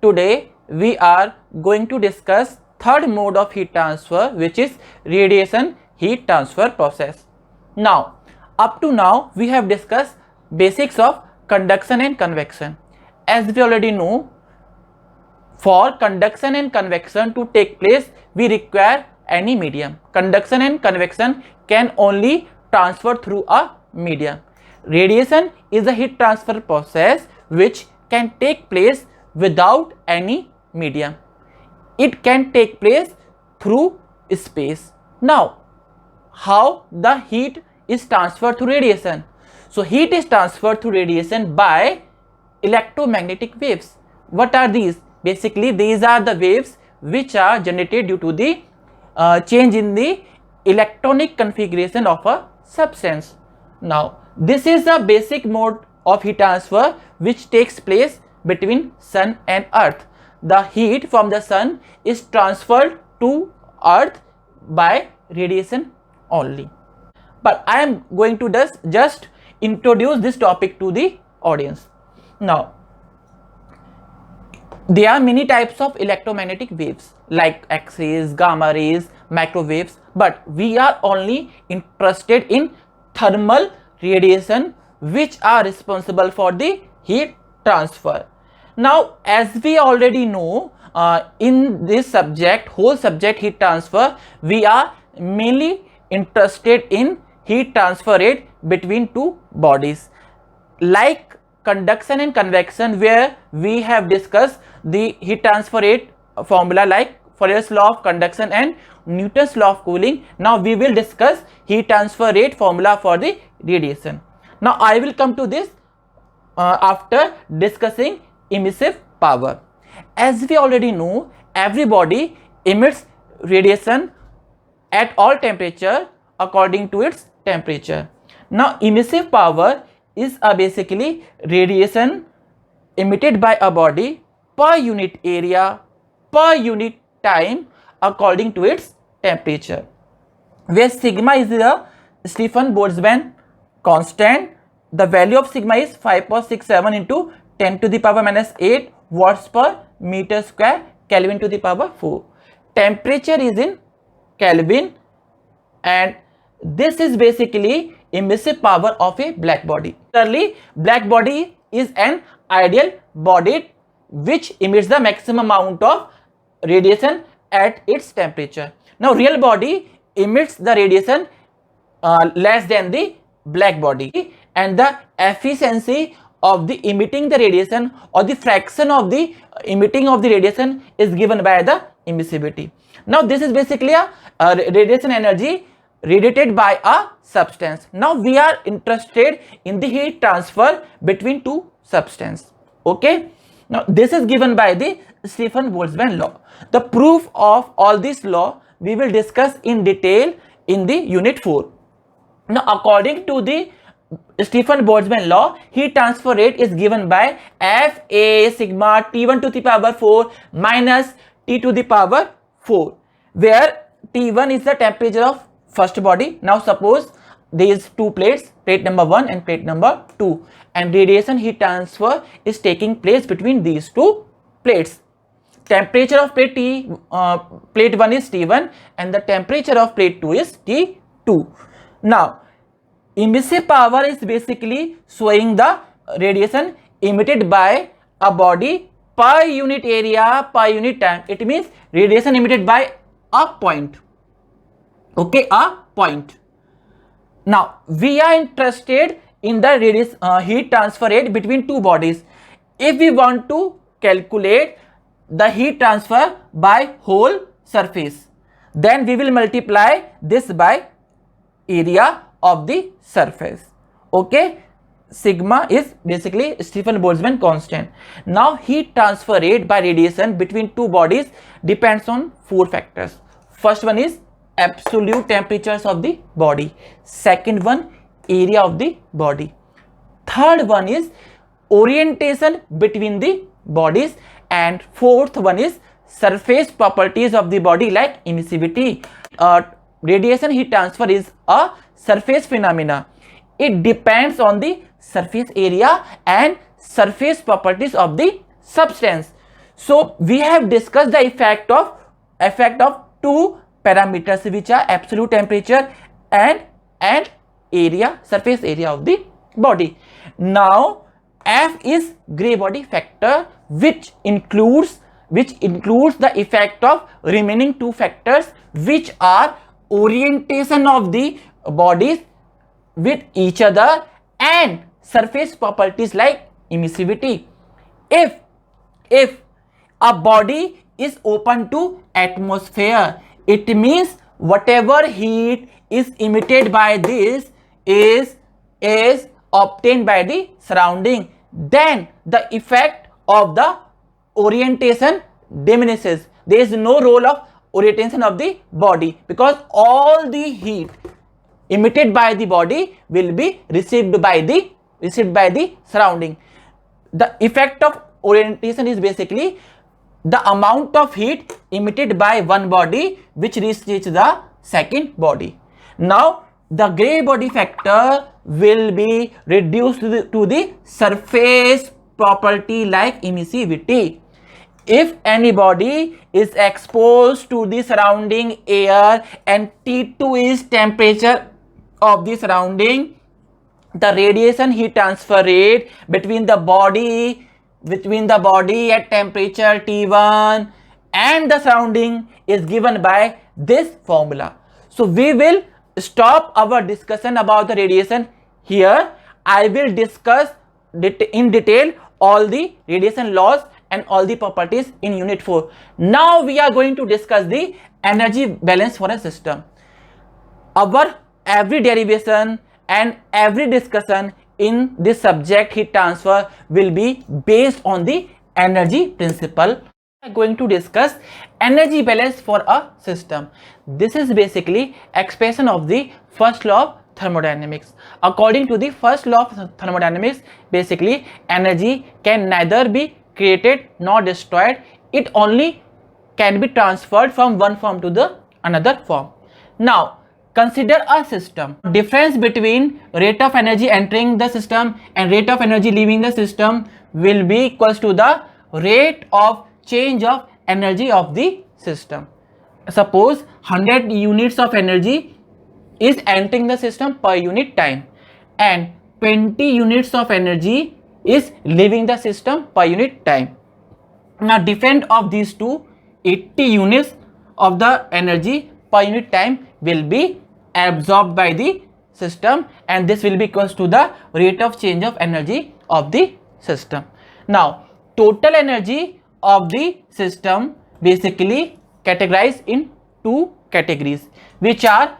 today we are going to discuss third mode of heat transfer, which is radiation heat transfer process. Now, up to now we have discussed basics of conduction and convection. As we already know, for conduction and convection to take place, we require any medium. Conduction and convection can only transfer through a medium. Radiation is a heat transfer process which can take place without any medium. It can take place through space. Now, how the heat is transferred through radiation? So, heat is transferred through radiation by electromagnetic waves. What are these? Basically, these are the waves which are generated due to the change in the electronic configuration of a substance. Now, this is the basic mode of heat transfer which takes place between sun and earth. The heat from the sun is transferred to earth by radiation only. But I am going to just introduce this topic to the audience. Now, there are many types of electromagnetic waves like X-rays, gamma rays, microwaves, but we are only interested in thermal radiation which are responsible for the heat transfer. Now, as we already know, in this subject, whole subject heat transfer, we are mainly interested in heat transfer rate between two bodies. Like conduction and convection, where we have discussed the heat transfer rate formula like Fourier's law of conduction and Newton's law of cooling. Now we will discuss heat transfer rate formula for the radiation. Now I will come to this after discussing emissive power. As we already know, every body emits radiation at all temperature according to its temperature. Now emissive power is basically radiation emitted by a body per unit area, per unit time according to its temperature, where sigma is the Stephen Boltzmann constant. The value of sigma is 5.67 into 10 to the power minus 8 watts per meter square, Kelvin to the power 4. Temperature is in Kelvin, and this is basically emissive power of a black body. Similarly, black body is an ideal body which emits the maximum amount of radiation at its temperature. Now, real body emits the radiation less than the black body, and the efficiency of the emitting the radiation or the fraction of the emitting of the radiation is given by the emissivity. Now, this is basically a radiation energy radiated by a substance. Now we are interested in the heat transfer between two substances. Okay. Now this is given by the Stephen Boltzmann law. The proof of all this law we will discuss in detail in the unit 4. Now according to the Stephen Boltzmann law, heat transfer rate is given by Fa sigma T1 to the power 4 minus T to the power 4, where T1 is the temperature of first body. Now suppose these two plates, plate number 1 and plate number 2, and radiation heat transfer is taking place between these two plates. Temperature of plate plate 1 is T1 and the temperature of plate 2 is T2. Now emissive power is basically showing the radiation emitted by a body per unit area, per unit time. It means radiation emitted by a point. Okay, a point. Now we are interested in the heat transfer rate between two bodies. If we want to calculate the heat transfer by whole surface, then we will multiply this by area of the surface. Okay, sigma is basically Stephen Boltzmann constant. Now heat transfer rate by radiation between two bodies depends on four factors. First one is absolute temperatures of the body. Second one, area of the body. Third one is orientation between the bodies, and fourth one is surface properties of the body like emissivity. Radiation heat transfer is a surface phenomena. It depends on the surface area and surface properties of the substance. So we have discussed the effect of two parameters, which are absolute temperature and area, surface area of the body. Now F is gray body factor, which includes the effect of remaining two factors, which are orientation of the bodies with each other and surface properties like emissivity. If a body is open to atmosphere, it means whatever heat is emitted by this is obtained by the surrounding. Then the effect of the orientation diminishes. There is no role of orientation of the body, because all the heat emitted by the body will be received by the surrounding. The effect of orientation is basically the amount of heat emitted by one body which reaches the second body. Now the gray body factor will be reduced to the surface property like emissivity. If any body is exposed to the surrounding air and T2 is temperature of the surrounding, the radiation heat transfer rate between the body at temperature T1 and the surrounding is given by this formula. So we will stop our discussion about the radiation here. I will discuss in detail all the radiation laws and all the properties in unit 4. Now we are going to discuss the energy balance for a system. Our every derivation and every discussion in this subject heat transfer will be based on the energy principle. We are going to discuss energy balance for a system. This is basically expression of the first law of thermodynamics. According to the first law of thermodynamics, basically energy can neither be created nor destroyed. It only can be transferred from one form to the another form. Now consider a system. Difference between rate of energy entering the system and rate of energy leaving the system will be equals to the rate of change of energy of the system. Suppose 100 units of energy is entering the system per unit time and 20 units of energy is leaving the system per unit time. Now difference of these two, 80 units of the energy per unit time will be absorbed by the system, and this will be equals to the rate of change of energy of the system. Now total energy of the system basically categorized in two categories, which are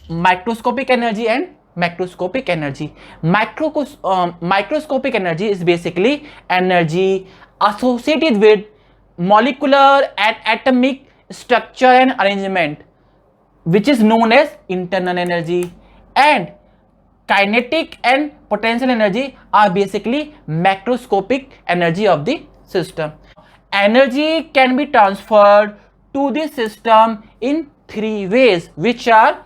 microscopic energy and macroscopic energy. Microscopic energy is basically energy associated with molecular and atomic structure and arrangement, which is known as internal energy, and kinetic and potential energy are basically macroscopic energy of the system. Energy can be transferred to the system in three ways, which are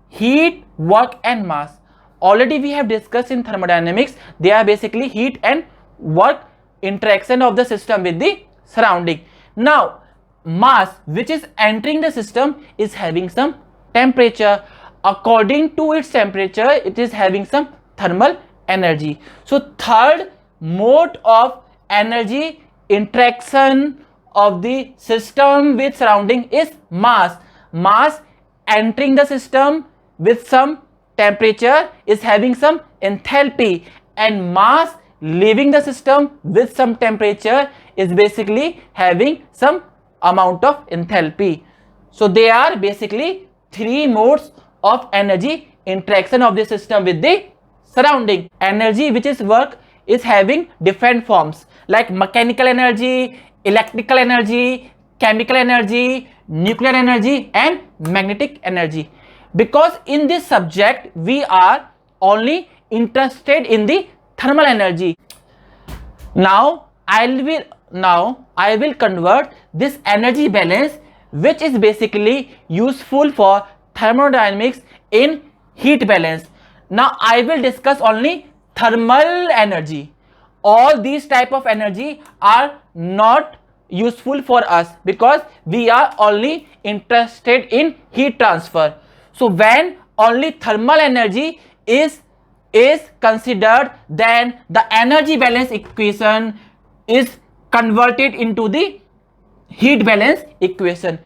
heat, work and mass. Already we have discussed in thermodynamics. They are basically heat and work interaction of the system with the surrounding. Now mass, which is entering the system, is having some temperature. According to its temperature, it is having some thermal energy. So third mode of energy interaction of the system with surrounding is mass. Mass entering the system with some temperature is having some enthalpy, and mass leaving the system with some temperature is basically having some amount of enthalpy. So they are basically three modes of energy interaction of the system with the surrounding. Energy, which is work, is having different forms like mechanical energy, electrical energy, chemical energy, nuclear energy and magnetic energy. Because in this subject we are only interested in the thermal energy. Now I will convert this energy balance, which is basically useful for thermodynamics, in heat balance. Now I will discuss only thermal energy. All these type of energy are not useful for us because we are only interested in heat transfer. So when only thermal energy is considered, then the energy balance equation is converted into the heat balance equation.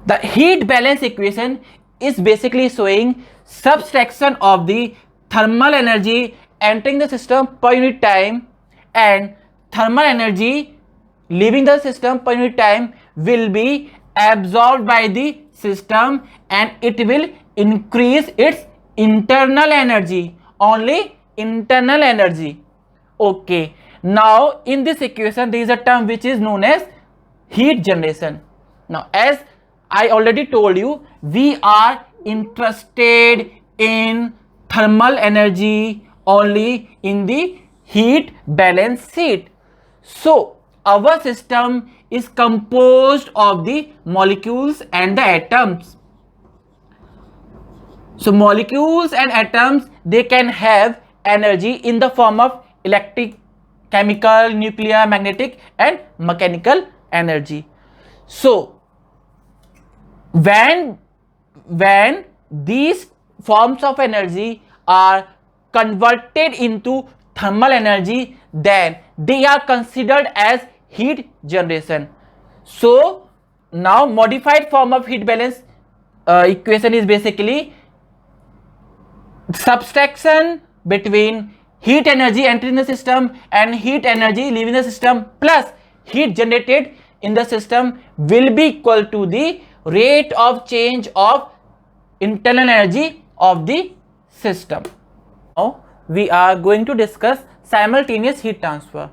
The heat balance equation is basically showing subtraction of the thermal energy entering the system per unit time and thermal energy leaving the system per unit time will be absorbed by the system and it will increase its internal energy, only internal energy. Okay, now in this equation there is a term which is known as heat generation. Now as I already told you, we are interested in thermal energy only in the heat balance sheet. So our system is composed of the molecules and the atoms. So molecules and atoms, they can have energy in the form of electric, chemical, nuclear, magnetic and mechanical energy. So when these forms of energy are converted into thermal energy, then they are considered as heat generation. So now modified form of heat balance equation is basically subtraction between heat energy entering the system and heat energy leaving the system plus heat generated in the system will be equal to the rate of change of internal energy of the system. Now we are going to discuss simultaneous heat transfer.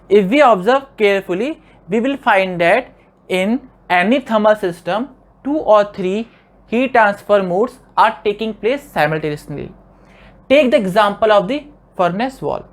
If we observe carefully, we will find that in any thermal system 2 or 3 heat transfer modes are taking place simultaneously. Take the example of the furnace wall.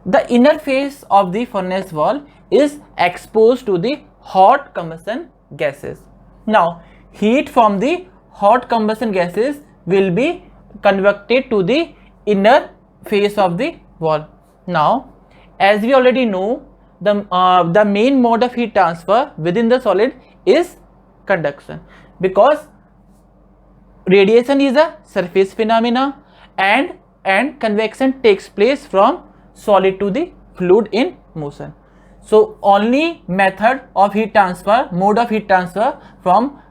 The inner face of the furnace wall is exposed to the hot combustion gases. Now heat from the hot combustion gases will be convected to the inner face of the wall. Now as we already know, the main mode of heat transfer within the solid is conduction, because radiation is a surface phenomena and convection takes place from solid to the fluid in motion. So only method of heat transfer, mode of heat transfer from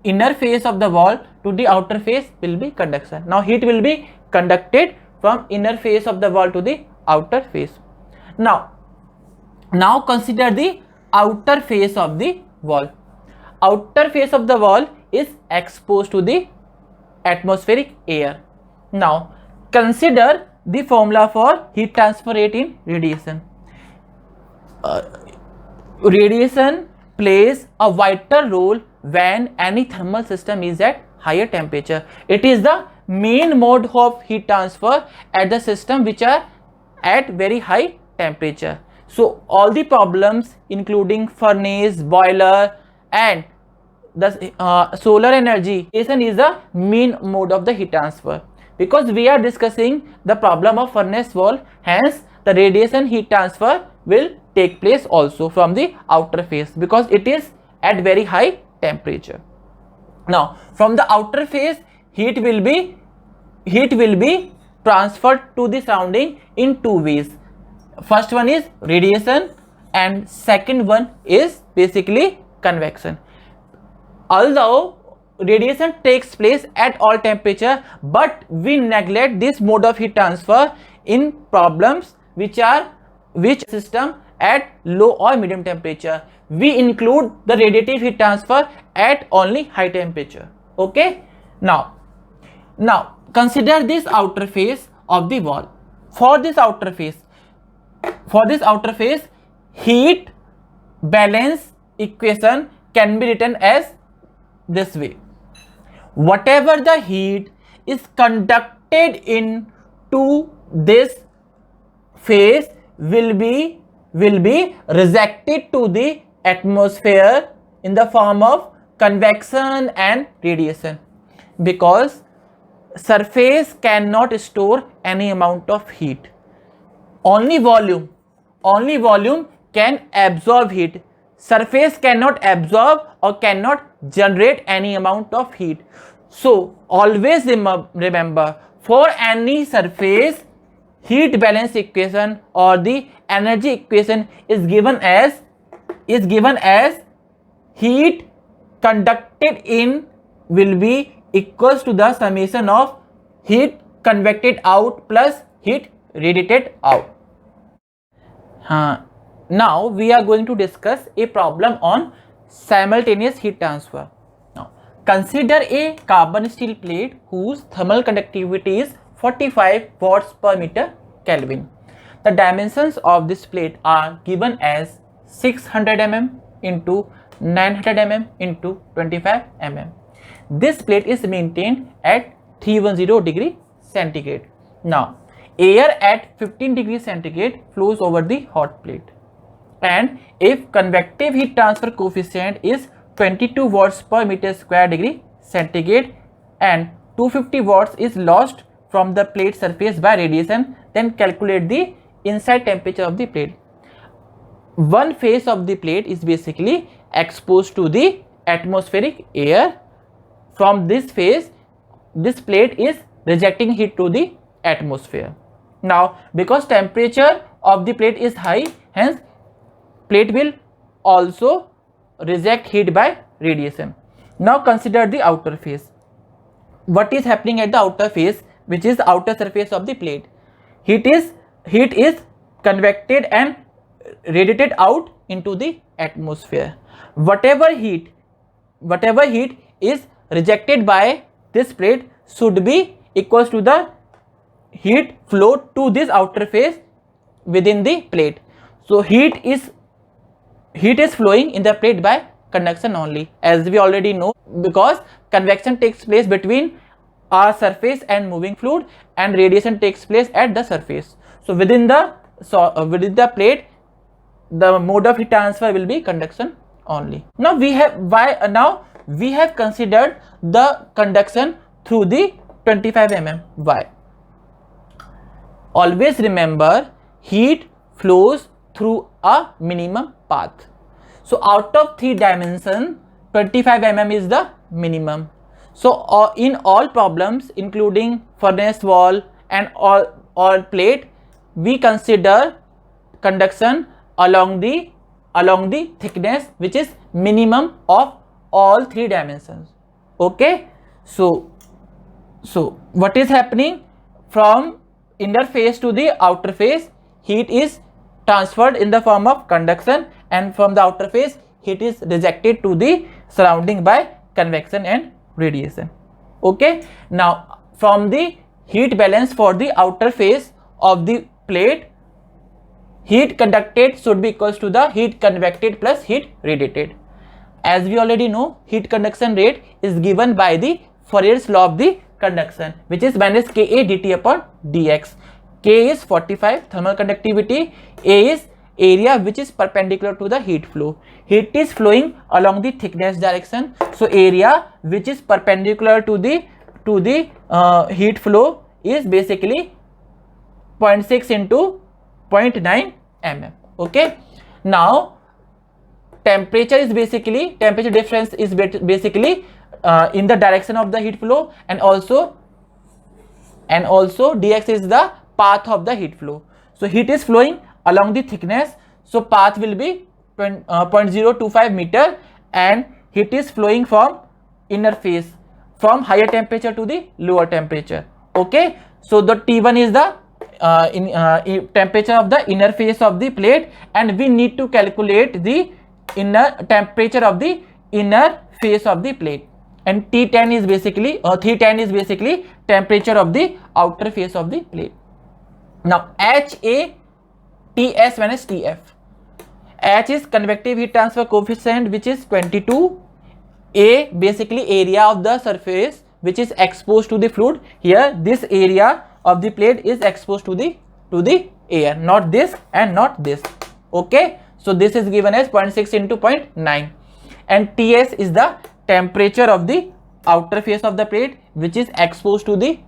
inner face of the wall to the outer face will be conduction. Now heat will be conducted from inner face of the wall to the outer face. Now consider the outer face of the wall. Outer face of the wall is exposed to the atmospheric air. Now consider the formula for heat transfer rate in radiation. Radiation plays a vital role when any thermal system is at higher temperature. It is the main mode of heat transfer at the system which are at very high temperature. So all the problems including furnace, boiler and the solar energy, radiation is the main mode of the heat transfer. Because we are discussing the problem of furnace wall, hence the radiation heat transfer will take place also from the outer face because it is at very high temperature. Now from the outer face, heat will be transferred to the surrounding in two ways. First one is radiation and second one is basically convection. Although radiation takes place at all temperature, but we neglect this mode of heat transfer in problems which system at low or medium temperature. We include the radiative heat transfer at only high temperature. Okay, now consider this outer face of the wall. For this outer face, heat balance equation can be written as this way. Whatever the heat is conducted into this phase will be rejected to the atmosphere in the form of convection and radiation, because surface cannot store any amount of heat. Only volume can absorb heat. surface cannot absorb or cannot generate any amount of heat. So always remember, for any surface, heat balance equation or the energy equation is given as heat conducted in will be equals to the summation of heat convected out plus heat radiated out. Now we are going to discuss a problem on simultaneous heat transfer. Now consider a carbon steel plate whose thermal conductivity is 45 watts per meter Kelvin. The dimensions of this plate are given as 600 mm into 900 mm into 25 mm. This plate is maintained at 310 degree centigrade. Now air at 15 degree centigrade flows over the hot plate, and if convective heat transfer coefficient is 22 watts per meter square degree centigrade and 250 watts is lost from the plate surface by radiation, then calculate the inside temperature of the plate. One face of the plate is basically exposed to the atmospheric air. From this face, this plate is rejecting heat to the atmosphere. Now because temperature of the plate is high, hence plate will also reject heat by radiation. Now consider the outer face. What is happening at the outer face, which is the outer surface of the plate? Heat is convected and radiated out into the atmosphere. Whatever heat is rejected by this plate should be equals to the heat flow to this outer face within the plate. So heat is flowing in the plate by conduction only, as we already know, because convection takes place between our surface and moving fluid and radiation takes place at the surface. So within the plate, the mode of heat transfer will be conduction only. Now we have considered the conduction through the 25 mm. Why? Always remember, heat flows through a minimum path. So out of 3 dimensions, 25 mm is the minimum. So in all problems, including furnace wall and all plate, we consider conduction along the thickness which is minimum of all 3 dimensions. Okay, so what is happening? From inner face to the outer face, heat is transferred in the form of conduction, and from the outer face, heat is rejected to the surrounding by convection and radiation. Okay, now from the heat balance for the outer face of the plate, heat conducted should be equals to the heat convected plus heat radiated. As we already know, heat conduction rate is given by the Fourier's law of the conduction, which is minus Ka dt upon dx. K is 45 thermal conductivity, A is area which is perpendicular to the heat flow. Heat is flowing along the thickness direction, so area which is perpendicular to the heat flow is basically 0.6 into 0.9 mm. Okay, now temperature difference is basically in the direction of the heat flow, and also dx is the path of the heat flow. So heat is flowing along the thickness, so path will be 0.025 meter, and heat is flowing from inner face, from higher temperature to the lower temperature. Okay, so the T1 is the temperature of the inner face of the plate, and we need to calculate the inner temperature of the inner face of the plate, and T10 is basically temperature of the outer face of the plate. Now HA Ts minus Tf. H is convective heat transfer coefficient, which is 22. A basically area of the surface which is exposed to the fluid. Here this area of the plate is exposed to the air, not this and not this. Okay, so this is given as 0.6 into 0.9, and Ts is the temperature of the outer face of the plate which is exposed to the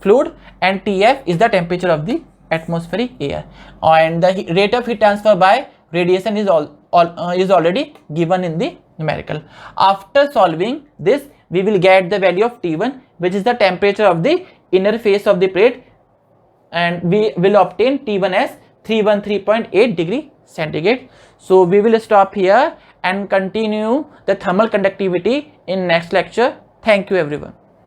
fluid, and Tf is the temperature of the atmospheric air, and the rate of heat transfer by radiation is is already given in the numerical. After solving this, we will get the value of T1, which is the temperature of the inner face of the plate, and we will obtain T1 as 313.8 degree centigrade. So we will stop here and continue the thermal conductivity in next lecture. Thank you everyone.